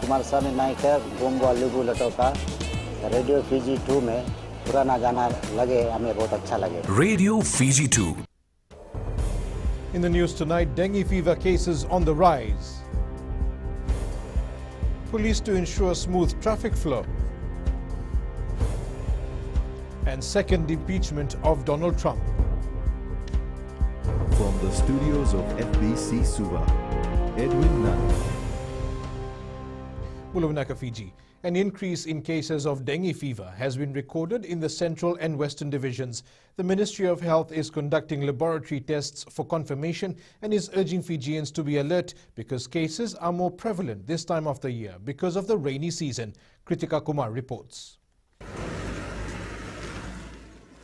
कुमार स्वामी नायक गोंगो लुगु लटोका radio Fiji 2 में पुराना गाना लगे हमें बहुत अच्छा लगे. Radio Fiji 2. In the news tonight, dengue fever cases on the rise. Police to ensure smooth traffic flow. And second impeachment of Donald Trump. From the studios of FBC Suva, Edwin Nadi. Mulawanaka, Fiji. An increase in cases of dengue fever has been recorded in the Central and Western Divisions. The Ministry of Health is conducting laboratory tests for confirmation and is urging Fijians to be alert because cases are more prevalent this time of the year because of the rainy season. Kritika Kumar reports.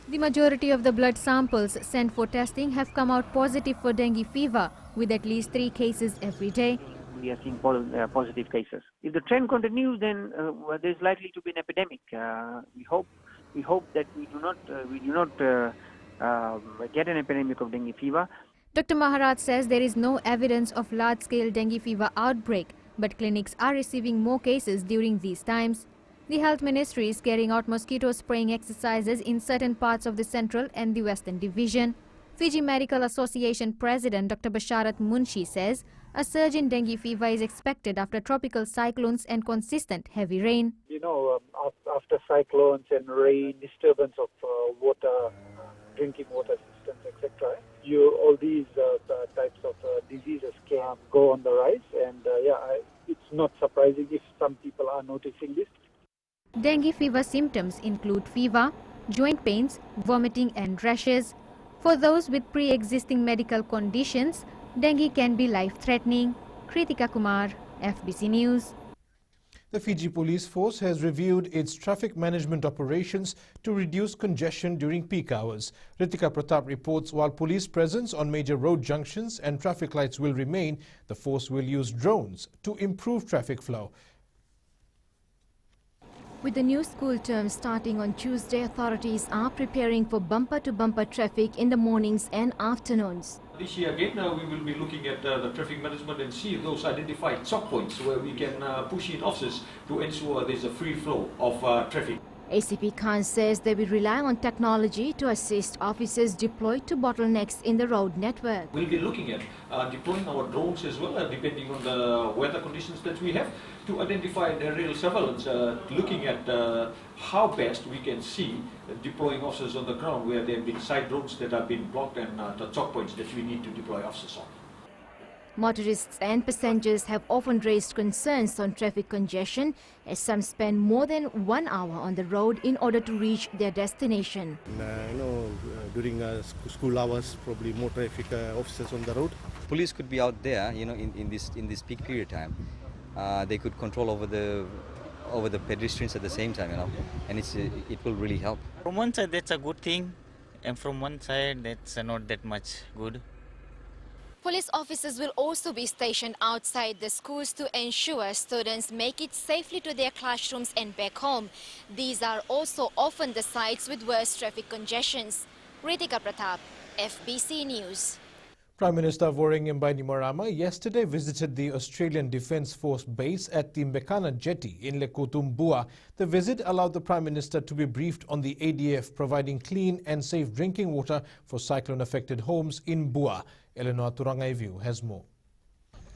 The majority of the blood samples sent for testing have come out positive for dengue fever, with at least 3 cases every day. We are seeing positive cases. If the trend continues, then there is likely to be an epidemic. We hope that we do not get an epidemic of dengue fever. Dr. Maharaj says there is no evidence of large-scale dengue fever outbreak, but clinics are receiving more cases during these times. The Health Ministry is carrying out mosquito spraying exercises in certain parts of the Central and the Western Division. Fiji Medical Association President Dr. Basharat Munshi says a surge in dengue fever is expected after tropical cyclones and consistent heavy rain. After cyclones and rain, disturbance of water, drinking water systems, etc., all these types of diseases can go on the rise. And it's not surprising if some people are noticing this. Dengue fever symptoms include fever, joint pains, vomiting and rashes. For those with pre-existing medical conditions, dengue can be life-threatening. Kritika Kumar, FBC News. The Fiji Police Force has reviewed its traffic management operations to reduce congestion during peak hours. Ritika Pratap reports while police presence on major road junctions and traffic lights will remain, the force will use drones to improve traffic flow. With the new school term starting on Tuesday, authorities are preparing for bumper-to-bumper traffic in the mornings and afternoons. This year again, we will be looking at the traffic management and see those identified choke points where we can push in officers to ensure there's a free flow of traffic. ACP Khan says they will rely on technology to assist officers deployed to bottlenecks in the road network. We'll be looking at deploying our drones as well, depending on the weather conditions that we have, to identify the aerial surveillance, looking at how best we can see deploying officers on the ground where there have been side roads that have been blocked and the choke points that we need to deploy officers on. Motorists and passengers have often raised concerns on traffic congestion as some spend more than 1 hour on the road in order to reach their destination. During school hours, probably more traffic officers on the road. Police could be out there, in this peak period time. They could control over the pedestrians at the same time, and it will really help. From one side, that's a good thing, and from one side, that's not that much good. Police officers will also be stationed outside the schools to ensure students make it safely to their classrooms and back home. These are also often the sites with worse traffic congestions. Ritika Pratap, FBC News. Prime Minister Voreqe Bainimarama yesterday visited the Australian Defence Force base at the Mekana Jetty in Lekutum, Bua. The visit allowed the Prime Minister to be briefed on the ADF providing clean and safe drinking water for cyclone-affected homes in Bua. Eleanor Turangaivu has more.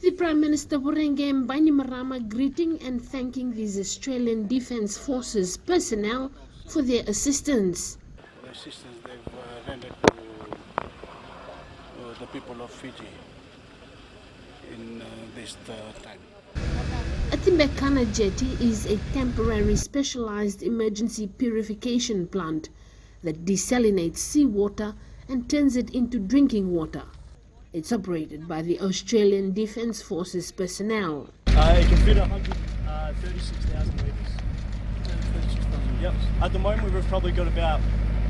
The Prime Minister Voreqe Bainimarama greeting and thanking these Australian Defence Forces personnel for their assistance. The assistance they've rendered to the people of Fiji in this time. At the Mekana Jetty is a temporary specialized emergency purification plant that desalinates seawater and turns it into drinking water. It's operated by the Australian Defence Forces personnel. It can fit 136,000 litres. 36,000. Yep. At the moment, we've probably got about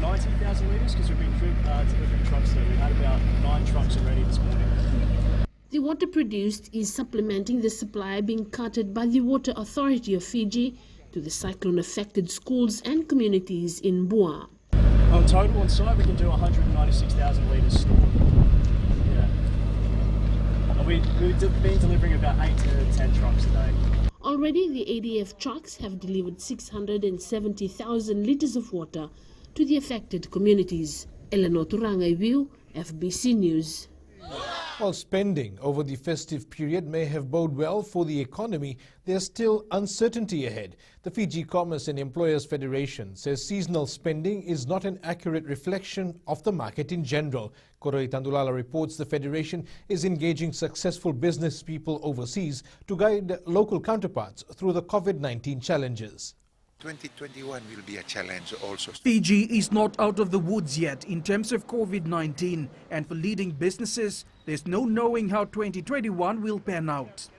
90,000 litres because we've been delivering trucks there. We had about 9 trucks already this morning. The water produced is supplementing the supply being carted by the Water Authority of Fiji to the cyclone-affected schools and communities in Bua. On total on site, we can do 196,000 litres stored. Yeah. We've been delivering about 8 to 10 trucks a day. Already, the ADF trucks have delivered 670,000 litres of water to the affected communities. Eleanor Turangaiwiu, FBC News. While spending over the festive period may have bode well for the economy, there's still uncertainty ahead. The Fiji Commerce and Employers Federation says seasonal spending is not an accurate reflection of the market in general. Koroi Tandulala reports the Federation is engaging successful business people overseas to guide local counterparts through the COVID-19 challenges. 2021 will be a challenge also. Fiji is not out of the woods yet in terms of COVID-19, and for leading businesses, there's no knowing how 2021 will pan out.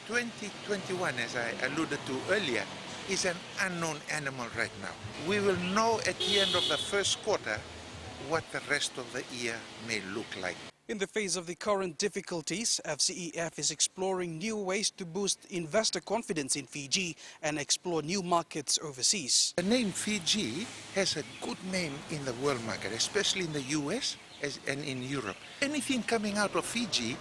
2021, as I alluded to earlier, is an unknown animal right now. We will know at the end of the first quarter what the rest of the year may look like. In the face of the current difficulties, FCEF is exploring new ways to boost investor confidence in Fiji and explore new markets overseas. The name Fiji has a good name in the world market, especially in the US and in Europe. Anything coming out of Fiji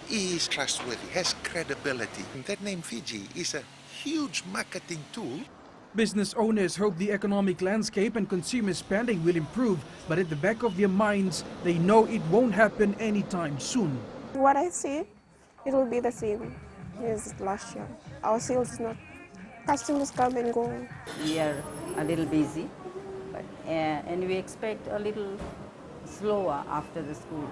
is trustworthy, has credibility. And that name Fiji is a huge marketing tool. Business owners hope the economic landscape and consumer spending will improve, but at the back of their minds, they know it won't happen anytime soon. What I see, it will be the same as last year. Our sales is not. Customers come and go. We are a little busy, but, and we expect a little slower after the school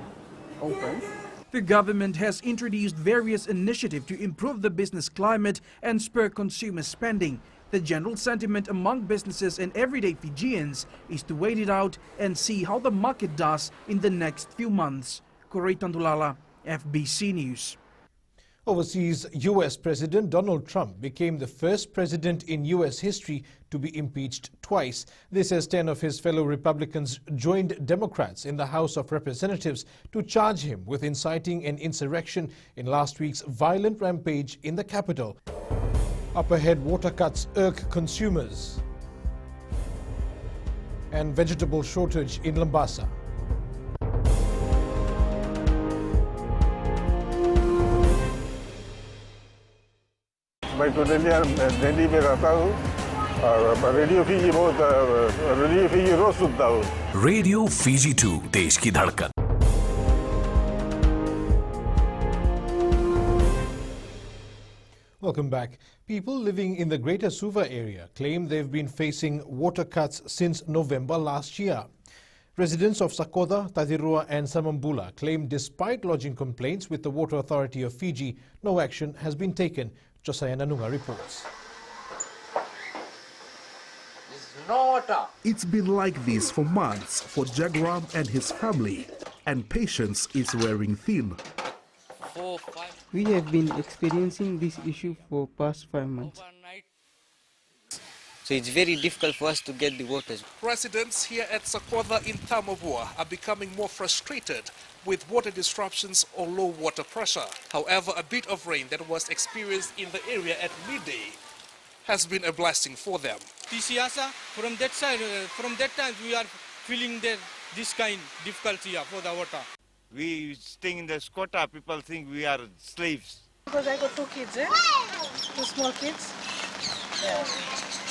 opens. The government has introduced various initiatives to improve the business climate and spur consumer spending. The general sentiment among businesses and everyday Fijians is to wait it out and see how the market does in the next few months. Koroi Tandulala, FBC News. Overseas, U.S. President Donald Trump became the first president in U.S. history to be impeached twice. This as 10 of his fellow Republicans joined Democrats in the House of Representatives to charge him with inciting an insurrection in last week's violent rampage in the Capitol. Up ahead, water cuts irk consumers and vegetable shortage in Lambasa. मैं तो दिल्ली में रहता हूँ और radio Fiji रोज सुनता हूँ. Radio Fiji 2 देश की धड़कन. Welcome back. People living in the Greater Suva area claim they've been facing water cuts since November last year. Residents of Sakoda, Tadirua and Samambula claim despite lodging complaints with the Water Authority of Fiji, no action has been taken. Josiah Nanunga reports. It's been like this for months for Jagram and his family, and patience is wearing thin. We have been experiencing this issue for past 5 months. So it's very difficult for us to get the water. Residents here at Sakoda in Tamabua are becoming more frustrated with water disruptions or low water pressure. However, a bit of rain that was experienced in the area at midday has been a blessing for them. From that side, from that time we are feeling this kind of difficulty for the water. We staying in the Skota, people think we are slaves. Because I got 2 kids, 2 small kids. Yeah.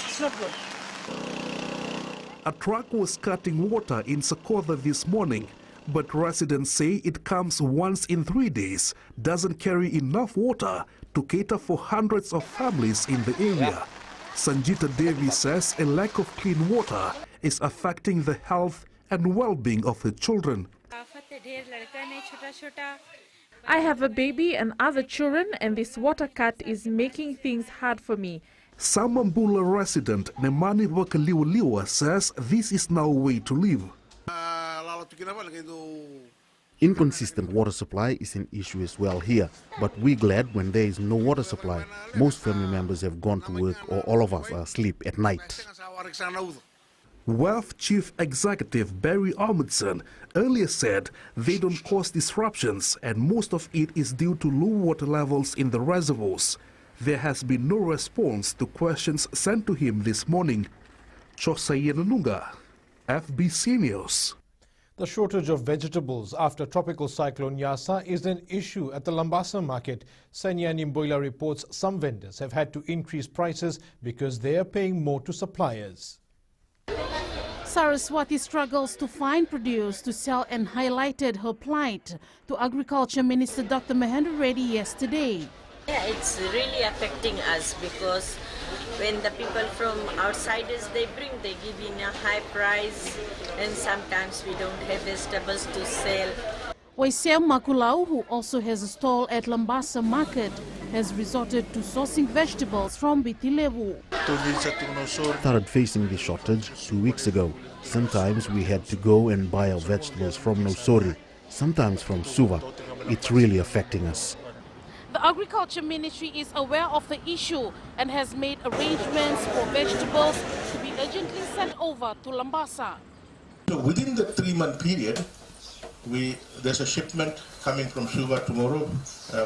It's not good. A truck was cutting water in Sakoda this morning, but residents say it comes once in 3 days, doesn't carry enough water to cater for hundreds of families in the area. Sanjita Devi says a lack of clean water is affecting the health and well-being of her children. I have a baby and other children, and this water cut is making things hard for me. Samambula resident Nemani Wakaliwaliwa says this is now a way to live. Inconsistent water supply is an issue as well here, but we're glad when there is no water supply. Most family members have gone to work or all of us are asleep at night. WAF Chief Executive Barry Ahmedson earlier said they don't cause disruptions and most of it is due to low water levels in the reservoirs. There has been no response to questions sent to him this morning. Josiah Nanunga, FBC News. The shortage of vegetables after tropical cyclone Yasa is an issue at the Lambasa market. Sanya Nimboila reports some vendors have had to increase prices because they are paying more to suppliers. Saraswati struggles to find produce to sell and highlighted her plight to Agriculture Minister Dr. Mahendra Reddy yesterday. Yeah, it's really affecting us because when the people from outsiders they give in a high price, and sometimes we don't have vegetables to sell. Waisem Makulau, who also has a stall at Lambasa market, has resorted to sourcing vegetables from Bitilevu. Started facing the shortage 2 weeks ago. Sometimes we had to go and buy our vegetables from Nosori, sometimes from Suva. It's really affecting us. The Agriculture Ministry is aware of the issue and has made arrangements for vegetables to be urgently sent over to Lambasa. So within the 3-month period, there's a shipment coming from Suva tomorrow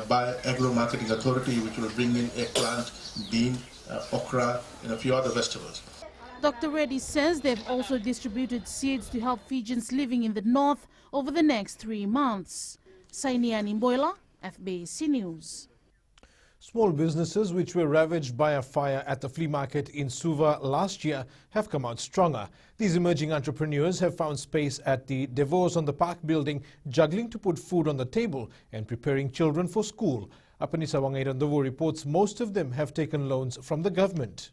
by Agro Marketing Authority, which will bring in eggplant, bean, okra, and a few other vegetables. Dr. Reddy says they've also distributed seeds to help Fijians living in the north over the next 3 months. Sainia Nimboila, FBC News. Small businesses which were ravaged by a fire at the flea market in Suva last year have come out stronger. These emerging entrepreneurs have found space at the Devos on the Park building, juggling to put food on the table and preparing children for school. Apanisa Wangairandovo reports most of them have taken loans from the government.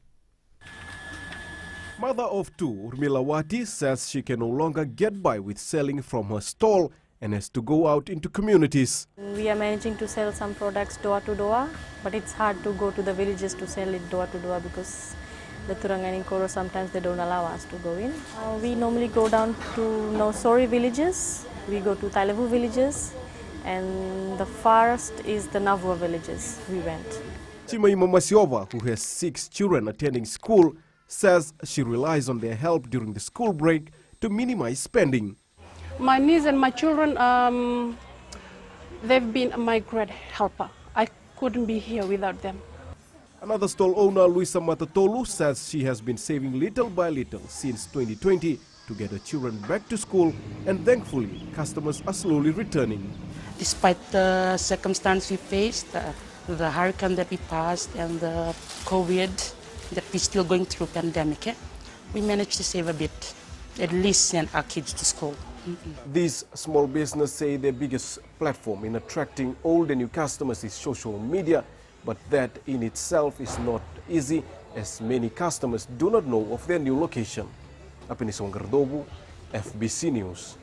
Mother of two, Urmilawati, says she can no longer get by with selling from her stall and has to go out into communities. We are managing to sell some products door to door, but it's hard to go to the villages to sell it door to door because the Turangan and Koro sometimes they don't allow us to go in. We normally go down to Nosori villages, we go to Tailevu villages, and the farthest is the Navua villages we went. Chimaima Masiova, who has 6 children attending school, says she relies on their help during the school break to minimize spending. My niece and my children, they've been my great helper. I couldn't be here without them. Another stall owner, Luisa Matatolu, says she has been saving little by little since 2020 to get her children back to school, and thankfully, customers are slowly returning. Despite the circumstance we faced, the hurricane that we passed and the COVID that we're still going through pandemic, we managed to save a bit, at least send our kids to school. These small businesses say their biggest platform in attracting old and new customers is social media, but that in itself is not easy as many customers do not know of their new location. Apinisong Gardobu, FBC News.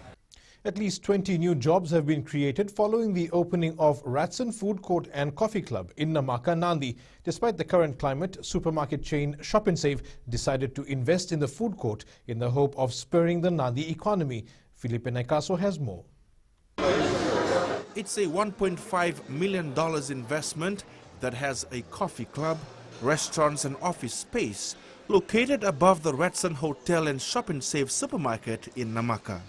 At least 20 new jobs have been created following the opening of Ratson Food Court and Coffee Club in Namaka, Nadi. Despite the current climate, supermarket chain Shop and Save decided to invest in the food court in the hope of spurring the Nadi economy. Felipe Naikaso has more. It's a $1.5 million investment that has a coffee club, restaurants and office space located above the Ratson Hotel and Shop and Save supermarket in Namaka.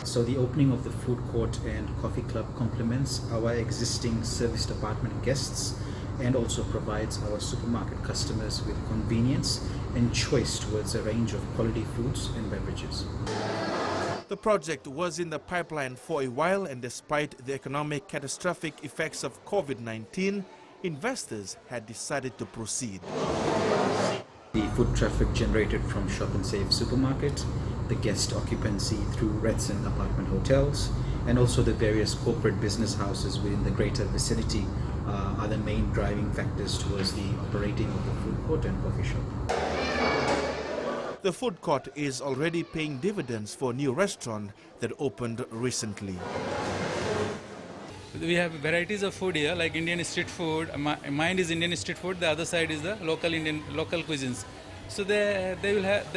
So the opening of the food court and coffee club complements our existing service department guests and also provides our supermarket customers with convenience and choice towards a range of quality foods and beverages. The project was in the pipeline for a while, and despite the economic catastrophic effects of COVID-19, investors had decided to proceed. The foot traffic generated from Shop and Save supermarket, the guest occupancy through Ratson apartment hotels, and also the various corporate business houses within the greater vicinity are the main driving factors towards the operating of the food court and coffee shop. The food court is already paying dividends for a new restaurant that opened recently. We have varieties of food here, like Indian street food. Mine is Indian street food. The other side is the local cuisines. So they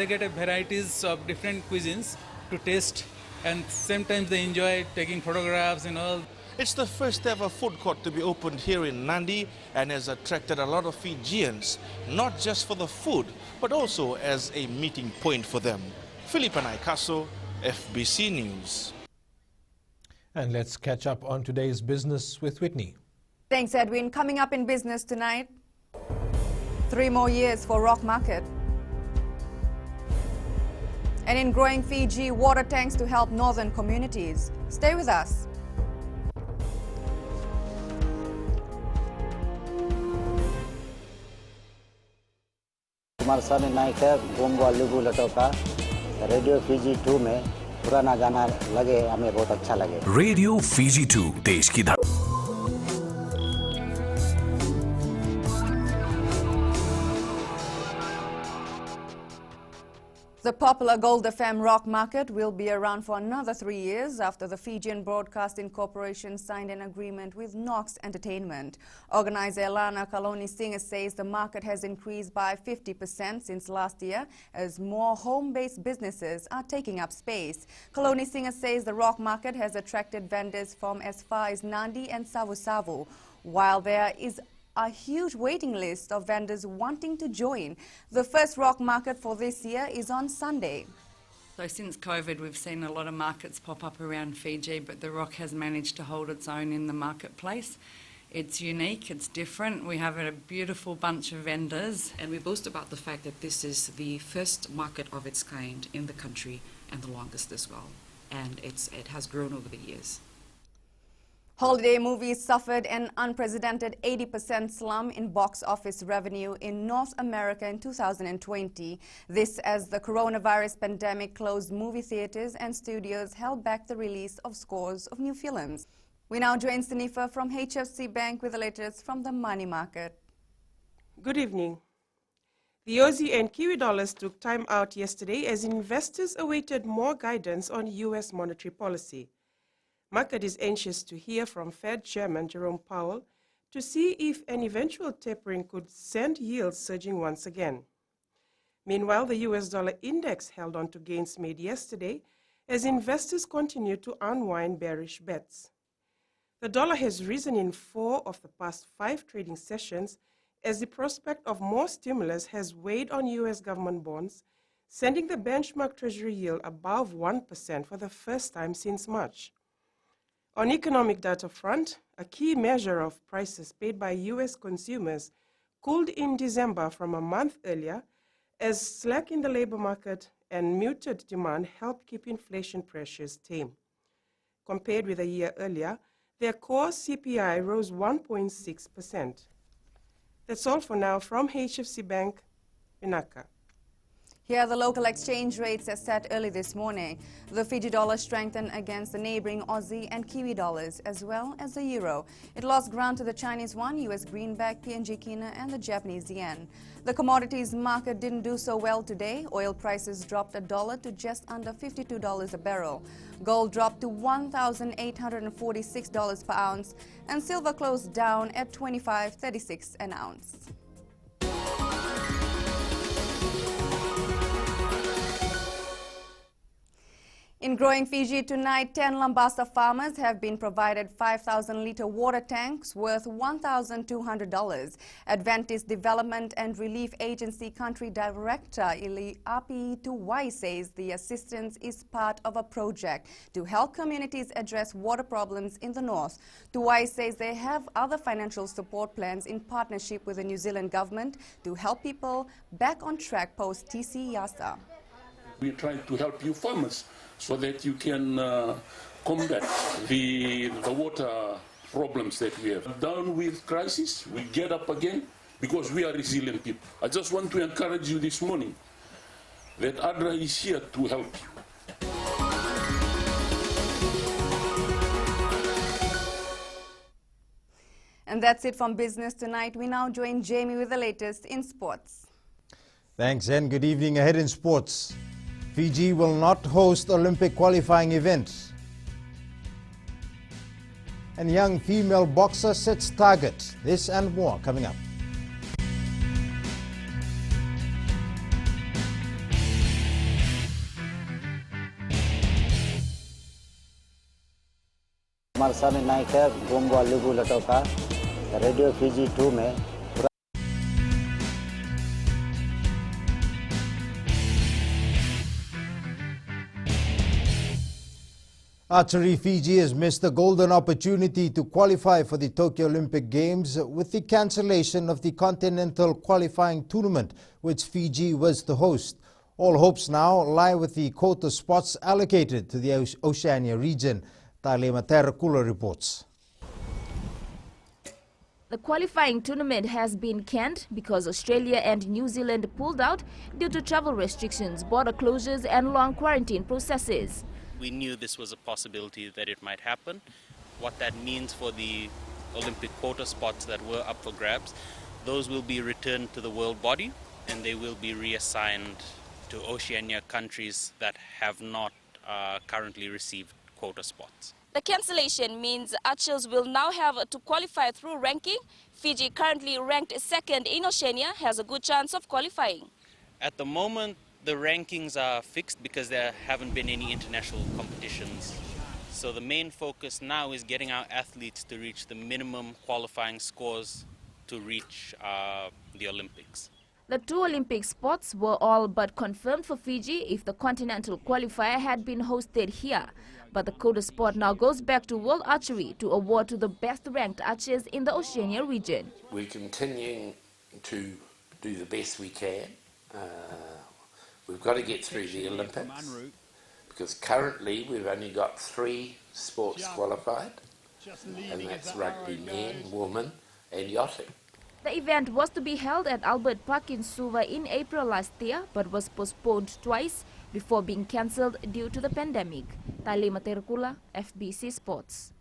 get a varieties of different cuisines to taste, and sometimes they enjoy taking photographs and all. It's the first ever food court to be opened here in Nadi and has attracted a lot of Fijians, not just for the food, but also as a meeting point for them. Felipe Naikaso, FBC News. And let's catch up on today's business with Whitney. Thanks, Edwin. Coming up in business tonight, 3 more years for Rock Market. And in growing Fiji, water tanks to help northern communities. Stay with us. हमारे सामने नाइक है गोमवा लुगु लटोका radio Fiji 2 में पुराना गाना लगे हमें बहुत अच्छा लगे रेडियो फीजी 2 देश की धड़कन The popular Gold FM rock market will be around for another 3 years after the Fijian Broadcasting Corporation signed an agreement with Knox Entertainment. Organizer Elana Kaloni Singer says the market has increased by 50% since last year as more home-based businesses are taking up space. Kaloni Singer says the rock market has attracted vendors from as far as Nadi and Savu, while there is a huge waiting list of vendors wanting to join. The first rock market for this year is on Sunday. So since COVID, we've seen a lot of markets pop up around Fiji, but the rock has managed to hold its own in the marketplace. It's unique, it's different. We have a beautiful bunch of vendors. And we boast about the fact that this is the first market of its kind in the country and the longest as well. And it has grown over the years. Holiday movies suffered an unprecedented 80% slump in box office revenue in North America in 2020. This as the coronavirus pandemic closed movie theaters and studios held back the release of scores of new films. We now join Sanifa from HFC Bank with the latest from the money market. Good evening. The Aussie and Kiwi dollars took time out yesterday as investors awaited more guidance on U.S. monetary policy. Market is anxious to hear from Fed Chairman Jerome Powell to see if an eventual tapering could send yields surging once again. Meanwhile, the US dollar index held on to gains made yesterday as investors continue to unwind bearish bets. The dollar has risen in 4 of the past 5 trading sessions as the prospect of more stimulus has weighed on US government bonds, sending the benchmark treasury yield above 1% for the first time since March. On economic data front, a key measure of prices paid by U.S. consumers cooled in December from a month earlier as slack in the labor market and muted demand helped keep inflation pressures tame. Compared with a year earlier, their core CPI rose 1.6%. That's all for now from HFC Bank, Vinaka. Here are the local exchange rates as set early this morning. The Fiji dollar strengthened against the neighboring Aussie and Kiwi dollars, as well as the euro. It lost ground to the Chinese yuan, US greenback, PNG kina, and the Japanese yen. The commodities market didn't do so well today. Oil prices dropped $1 to just under $52 a barrel. Gold dropped to $1,846 per ounce, and silver closed down at $25.36 an ounce. In growing Fiji tonight, 10 Lambasa farmers have been provided 5,000-litre water tanks worth $1,200. Adventist Development and Relief Agency Country Director Ili Api Tuwai says the assistance is part of a project to help communities address water problems in the north. Tuwai says they have other financial support plans in partnership with the New Zealand government to help people back on track post-TC Yasa. We try to help you farmers so that you can combat the water problems that we have. Down with crisis, we get up again because we are resilient people. I just want to encourage you this morning that ADRA is here to help you. And that's it from Business Tonight. We now join Jamie with the latest in sports. Thanks and good evening. Ahead in sports. Fiji will not host Olympic qualifying events. And young female boxer sets target. This and more coming up. हमारे सामने नाइक है गोमवा लुगु लटोका radio Fiji 2 में Archery Fiji has missed the golden opportunity to qualify for the Tokyo Olympic Games with the cancellation of the continental qualifying tournament, which Fiji was the host. All hopes now lie with the quota spots allocated to the Oceania region. Talema Terrakula reports. The qualifying tournament has been canned because Australia and New Zealand pulled out due to travel restrictions, border closures and long quarantine processes. We knew this was a possibility that it might happen. What that means for the Olympic quota spots that were up for grabs, those will be returned to the world body and they will be reassigned to Oceania countries that have not currently received quota spots. The cancellation means archers will now have to qualify through ranking. Fiji, currently ranked second in Oceania, has a good chance of qualifying. At the moment, the rankings are fixed because there haven't been any international competitions. So the main focus now is getting our athletes to reach the minimum qualifying scores to reach the Olympics. The 2 Olympic spots were all but confirmed for Fiji if the continental qualifier had been hosted here. But the quota spot now goes back to World Archery to award to the best-ranked archers in the Oceania region. We're continuing to do the best we can. We've got to get through the Olympics because currently we've only got 3 sports qualified, and that's rugby men, women and yachting. The event was to be held at Albert Park in Suva in April last year, but was postponed twice before being cancelled due to the pandemic. Talema Terkula, FBC Sports.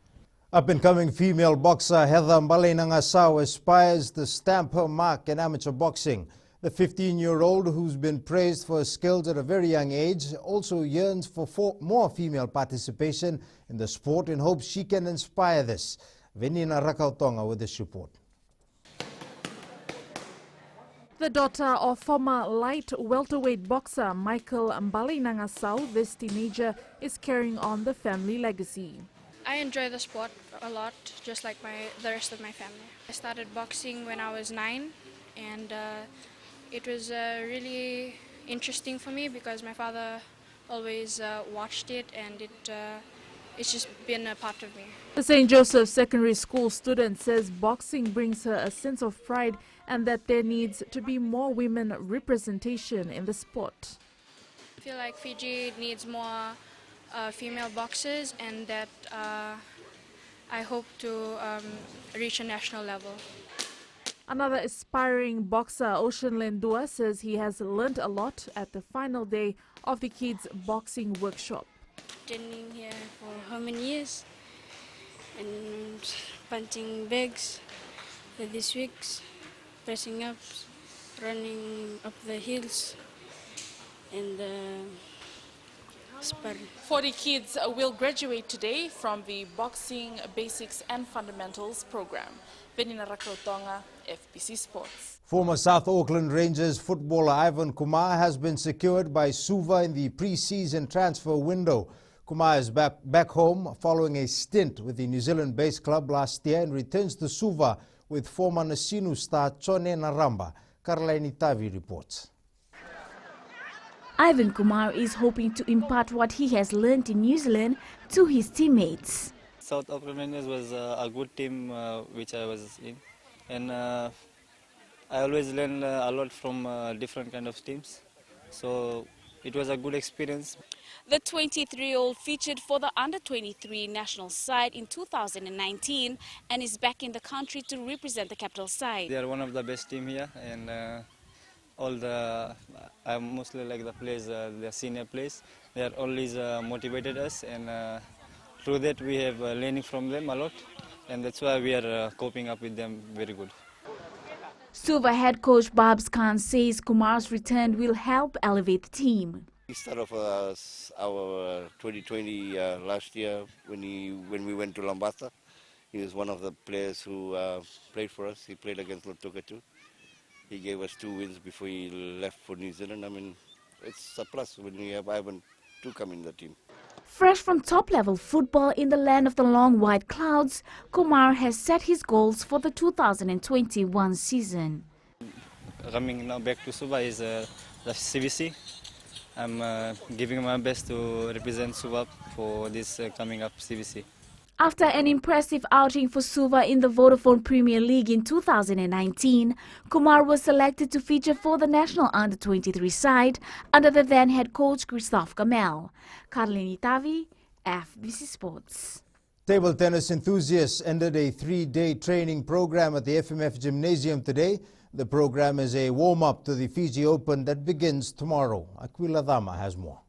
Up-and-coming female boxer Heather Mbalenangasau aspires to stamp her mark in amateur boxing. The 15-year-old, who's been praised for her skills at a very young age, also yearns for more female participation in the sport and hopes she can inspire this. Venina Rakautonga with this report. The daughter of former light welterweight boxer Michael Mbalenangasau, this teenager is carrying on the family legacy. I enjoy the sport a lot, just like the rest of my family. I started boxing when I was 9, and it was really interesting for me because my father always watched it, and it's just been a part of me. The St. Joseph's Secondary School student says boxing brings her a sense of pride and that there needs to be more women representation in the sport. I feel like Fiji needs more female boxers, and that I hope to reach a national level. Another aspiring boxer, Ocean Lendua, says he has learned a lot at the final day of the kids' boxing workshop. Training here for how many years? And punching bags for this weeks, pressing ups, running up the hills, and sparring. 40 kids will graduate today from the Boxing Basics and Fundamentals program. Venina Rakautonga, FBC Sports. Former South Auckland Rangers footballer Ivan Kumar has been secured by Suva in the pre-season transfer window. Kumar is back home following a stint with the New Zealand-based club last year and returns to Suva with former Nasinu star Chone Naramba. Caroline Tavi reports. Ivan Kumar is hoping to impart what he has learned in New Zealand to his teammates. South Auckland Rangers was a good team which I was in, and I always learn a lot from different kind of teams, so it was a good experience. The 23-year-old featured for the under-23 national side in 2019 and is back in the country to represent the capital side. They are one of the best team here, and I mostly like the players, the senior players. They are always motivated us, and through that we have learning from them a lot, and that's why we are coping up with them very good. Suva head coach Babs Khan says Kumar's return will help elevate the team. He started off our 2020 last year when we went to Lambata. He was one of the players who played for us. He played against Lotoka too. He gave us 2 wins before he left for New Zealand. I mean, it's a plus when we have Ivan to come in the team. Fresh from top-level football in the land of the long white clouds, Kumar has set his goals for the 2021 season. Coming now back to Suva is the CVC. I'm giving my best to represent Suva for this coming up CVC. After an impressive outing for Suva in the Vodafone Premier League in 2019, Kumar was selected to feature for the national under-23 side under the then head coach Christophe Kamel. Carlini Tavi, FBC Sports. Table tennis enthusiasts ended a 3-day training program at the FMF Gymnasium today. The program is a warm-up to the Fiji Open that begins tomorrow. Aquila Dama has more.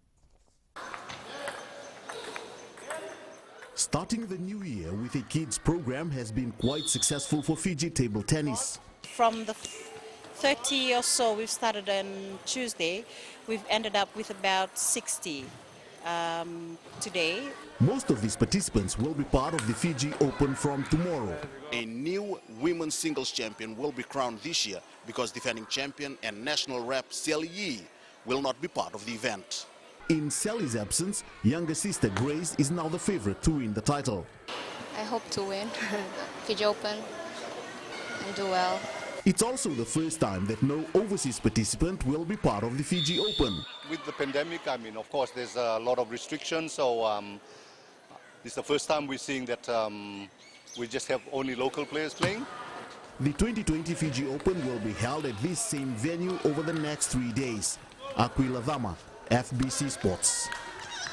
Starting the new year with a kids program has been quite successful for Fiji table tennis. From the 30 or so we've started on Tuesday, we've ended up with about 60 today. Most of these participants will be part of the Fiji Open from tomorrow. A new women's singles champion will be crowned this year because defending champion and national rep Sally Yee will not be part of the event. In Sally's absence, younger sister Grace is now the favorite to win the title. I hope to win Fiji Open and do well. It's also the first time that no overseas participant will be part of the Fiji Open. With the pandemic, I mean, of course, there's a lot of restrictions, so this is the first time we're seeing that we just have only local players playing. The 2020 Fiji Open will be held at this same venue over the next 3 days. Aquila Dama, FBC Sports.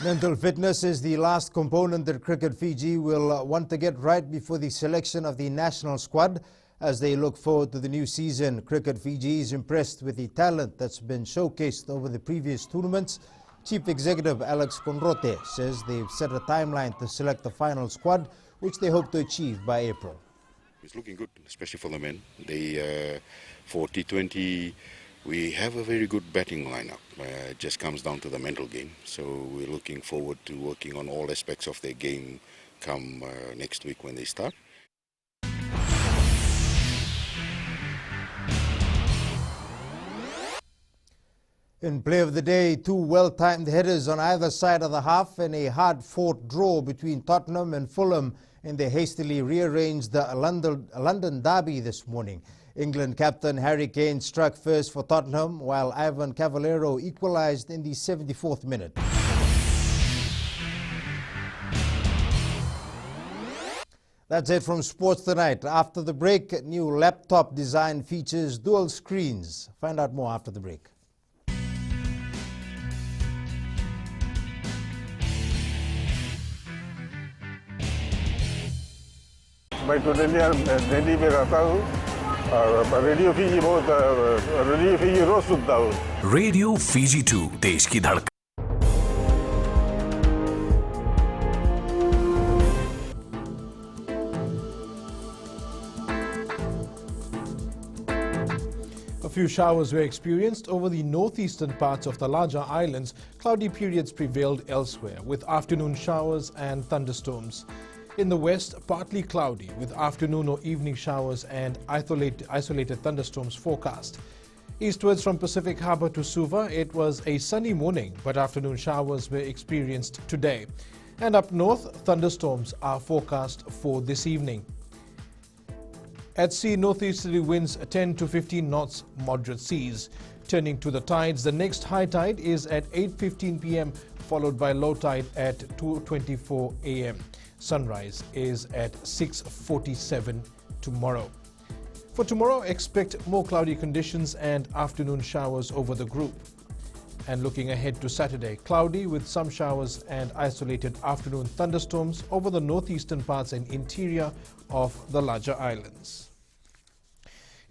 Mental fitness is the last component that Cricket Fiji will want to get right before the selection of the national squad. As they look forward to the new season, Cricket Fiji is impressed with the talent that's been showcased over the previous tournaments. Chief Executive Alex Conrote says they've set a timeline to select the final squad, which they hope to achieve by April. It's looking good, especially for the men. For T20, we have a very good batting lineup. It just comes down to the mental game. So we're looking forward to working on all aspects of their game come next week when they start. In play of the day, two well-timed headers on either side of the half and a hard-fought draw between Tottenham and Fulham in the hastily rearranged London derby this morning. England captain Harry Kane struck first for Tottenham, while Ivan Cavallero equalised in the 74th minute. That's it from Sports Tonight. After the break, new laptop design features dual screens. Find out more after the break. मैं totally ready पे रहता हूँ और radio Fiji radio Fiji रोज सुनता हूँ. Radio Fiji 2 देश की धड़कन. A few showers were experienced over the northeastern parts of the larger islands. Cloudy periods prevailed elsewhere, with afternoon showers and thunderstorms. In the west, partly cloudy, with afternoon or evening showers and isolated thunderstorms forecast. Eastwards from Pacific Harbour to Suva, it was a sunny morning, but afternoon showers were experienced today. And up north, thunderstorms are forecast for this evening. At sea, northeasterly winds 10 to 15 knots, moderate seas. Turning to the tides, the next high tide is at 8:15 p.m., followed by low tide at 2:24 a.m. Sunrise is at 6:47 tomorrow. For tomorrow, expect more cloudy conditions and afternoon showers over the group. And looking ahead to Saturday, cloudy with some showers and isolated afternoon thunderstorms over the northeastern parts and interior of the larger islands.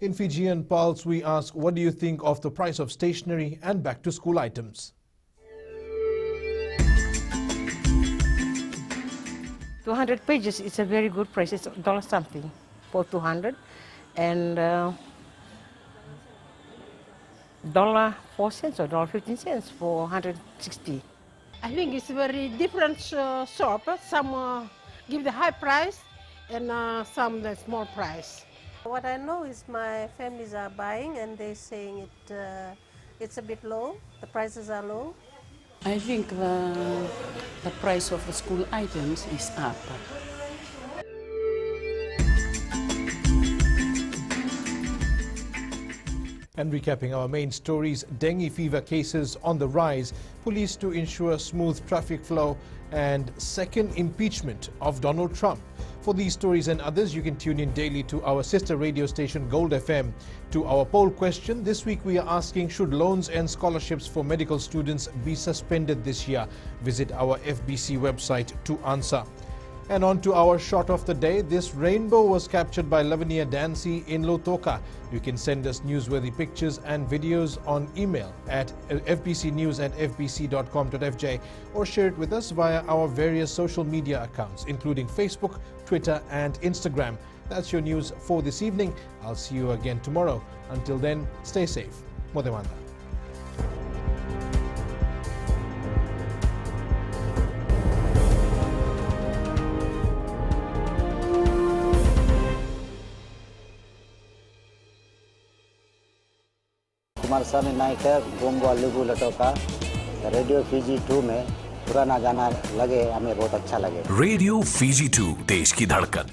In Fijian Pulse, we ask, what do you think of the price of stationery and back-to-school items? 200 pages is a very good price. It's $1 something for 200, and $1.04 or $1.15 for 160. I think it's very different shop. Some give the high price and some the small price. What I know is my families are buying and they're saying it's a bit low. The prices are low. I think the price of the school items is up. And recapping our main stories, dengue fever cases on the rise, police to ensure smooth traffic flow, and second impeachment of Donald Trump. For these stories and others, you can tune in daily to our sister radio station Gold FM. To our poll question, this week we are asking, should loans and scholarships for medical students be suspended this year? Visit our FBC website to answer. And on to our shot of the day. This rainbow was captured by Lavinia Dancy in Lautoka. You can send us newsworthy pictures and videos on email at fbcnews@fbc.com.fj or share it with us via our various social media accounts, including Facebook, Twitter and Instagram. That's your news for this evening. I'll see you again tomorrow. Until then, stay safe. Modemanda. Kumaraswamy Nayak गोंगो अलुगु Lautoka radio Fiji 2 में पुराना गाना लगे, हमें बहुत अच्छा लगे। रेडियो फीजी 2 देश की धड़कन।